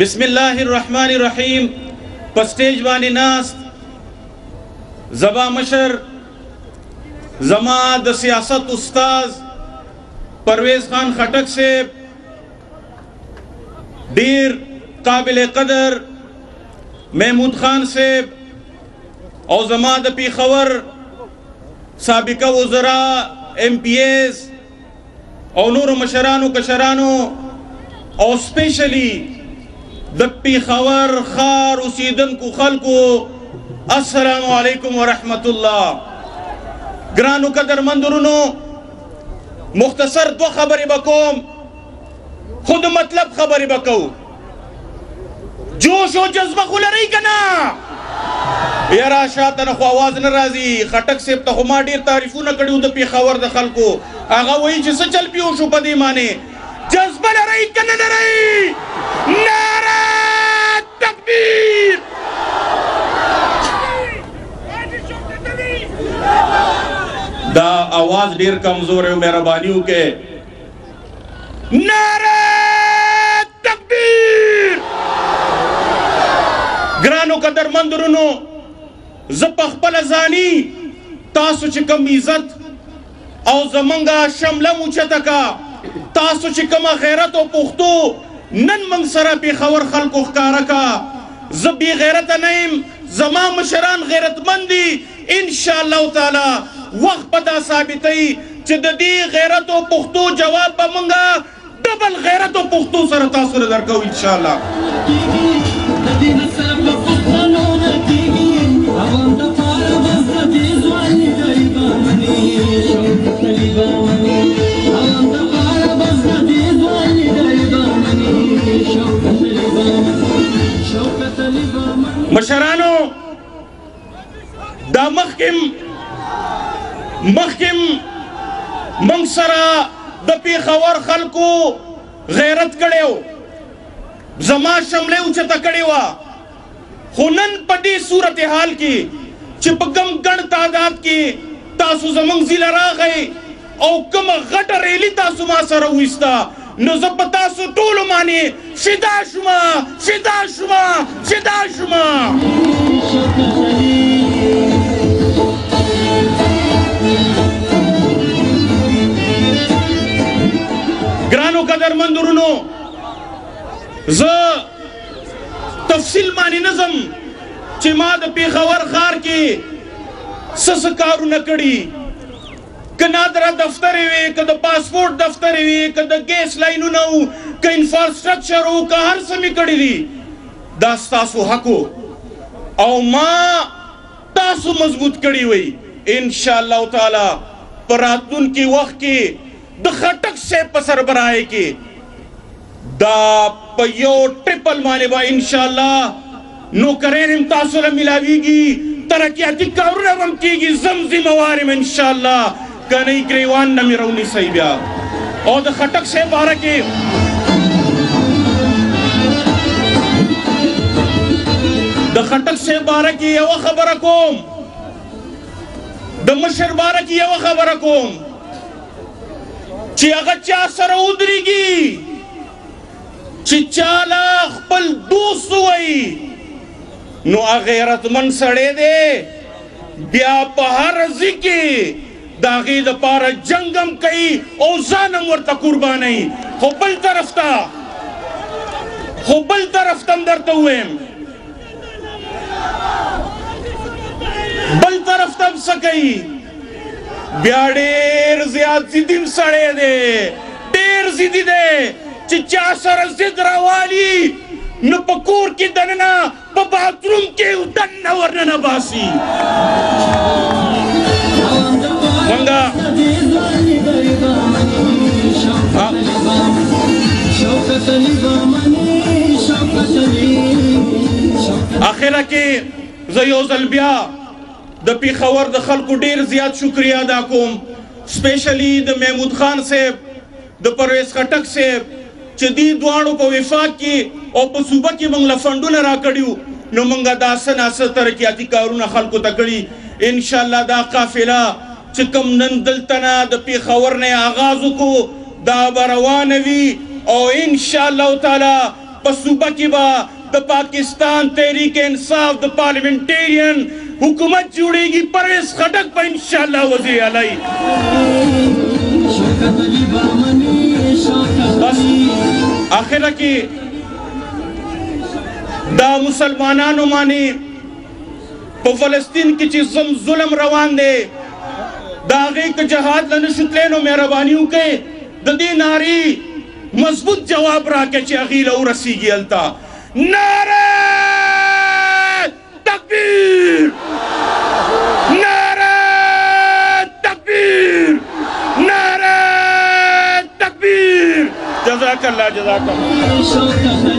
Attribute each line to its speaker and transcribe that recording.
Speaker 1: بسم الله الرحمن الرحیم پسٹیج بانی ناست زبا مشر زما د سیاست استاذ پرویز خان خٹک سے دیر قابل قدر محمود خان سے او زما د پیښور سابقہ وزراء ایم پی ایز او نور مشرانو کشرانو او سپیشلی د پیښور ښار اوسیدونکو خلکو السلام علیکم ورحمت الله. ګرانو قدرمندونو مختصر دو خبرې به کوم خو د مطلب خبرې به کوو. جوش او جذبه خو لرئ که نه؟ یاره شاته نه خو آواز نه راځي. خټک صاحب ته خو ما ډېر تعریفونه کړي وو د پیښور د خلکو. هغه وایي چې څه چل پیو شو په دې معنې. جذبه لرئ که نه لرئ؟ نعره تکبیر! دا آواز ډیر کمزور ہے مہربانی وکړئ. نعره تکبیر! ګرانو قدرمندونو زه په خپله ځاني تاسو چې کوم عزت او زمونږه شمله موچته کا تاسو چې کومه غیرت او پښتو نن موږ سره پیښور خلکو ښکاره کا. زه بې غیرته نه یم، زما مشران غیرتمند دي. انشاءالله تعالی وخت به دا ثابتوي چې د دې غیرت او پښتو جواب به موږ ډبل غیرت او پښتو سره تاسو له درکوو انشاءالله. مشرانو دا مخکم منگ سرا د پیښور خلکو غیرت کړیو، زما شمله اوچته کړې وه. خو نن په دې صورتحال کې چې په کم ګڼ تعداد کې تاسو زموږ ضلع راغئ او کومه غټه ریلي تاسو ما سره وایسته، نو زه په تاسو ټولو باندې فدا شومه. ګرانو قدرمندونو زه تفصیل باندې نظم چې ما د پیښور ښار کې څه کارونه کړي، که نادره دفتر وي، که د پاسپورټ دفتر وي، که د ګیس لاینونه وو، که انفراسټرکچر وو، که هر څه مې کړي دي. دا ستاسو حق و او ما تاسو مضبوط کړي وئ. انشاءالله تعالی په راتلونکي وخت کې د خټک صاحب په سربراهۍ کې دا په یو ټریپل باندې به انشاءالله نوکرین هم تاسو له میلاویږي، ترقیاتي کارونه به هم کېږي، زمزموار هم انشاءالله کنۍ ګریوان نه مې راونیسئ بیا. او د خټک صاحب باره کې یوه خبره کوم، د مشر باره کې یوه خبره کوم چې هغه چا سره ودرېږي چې چاله خپل دوست ووایي نو هغه غیرتمند سړی دی، بیا په هر ځای کې د هغې دپاره جنګ هم کوي او ځان هم ورته قربانوي. خو بل طرف ته هم درته ووایم، بل طرف ته هم څه کوي، بیا ډېر زیات ضدي سړی دی، ډېر ضدي دی چې چا سره ضد راوالي نو په کور کې دننه په باتروم کې دننه ورننه باسي. آخره کې زه یو ځل بیا د پیښور د خلکو ډېر زیات شکریه ادا کوم، سپیشلی د محمود خان صاحب، د پرویز خټک صاحب چې دې دواړو په وفاق کې او په صوبه کې موږ له فنډونه راکړي وو، نو موږ دا څه ناڅه ترقیاتي کارونه خلکو ته کړي. انشاءالله دا قافله چې کوم نن دلته نه د پیښور نه آغاز وکړو دا به روانه وي او انشاءالله تعالی पसूबा की बा द पाकिस्तान तहरीक इंसाफ द पार्लियामेंटेरियन हुकूमत जुड़ेगी परवेज खटक पर इंशाअल्लाह वज़ीर आला। बस आखिर की दा मुसलमानानो मानी फलस्तीन की चीज जुल्म रवान दे दागे के जहाद लन शुतलेनो मेहरबानियों के ददी नारी मजबूत जवाब राके चे अगील और रसीगी अलता नारे तकबीर नारे तकबीर नारे तकबीर। जज़ाकल्लाह जज़ाकल्लाह।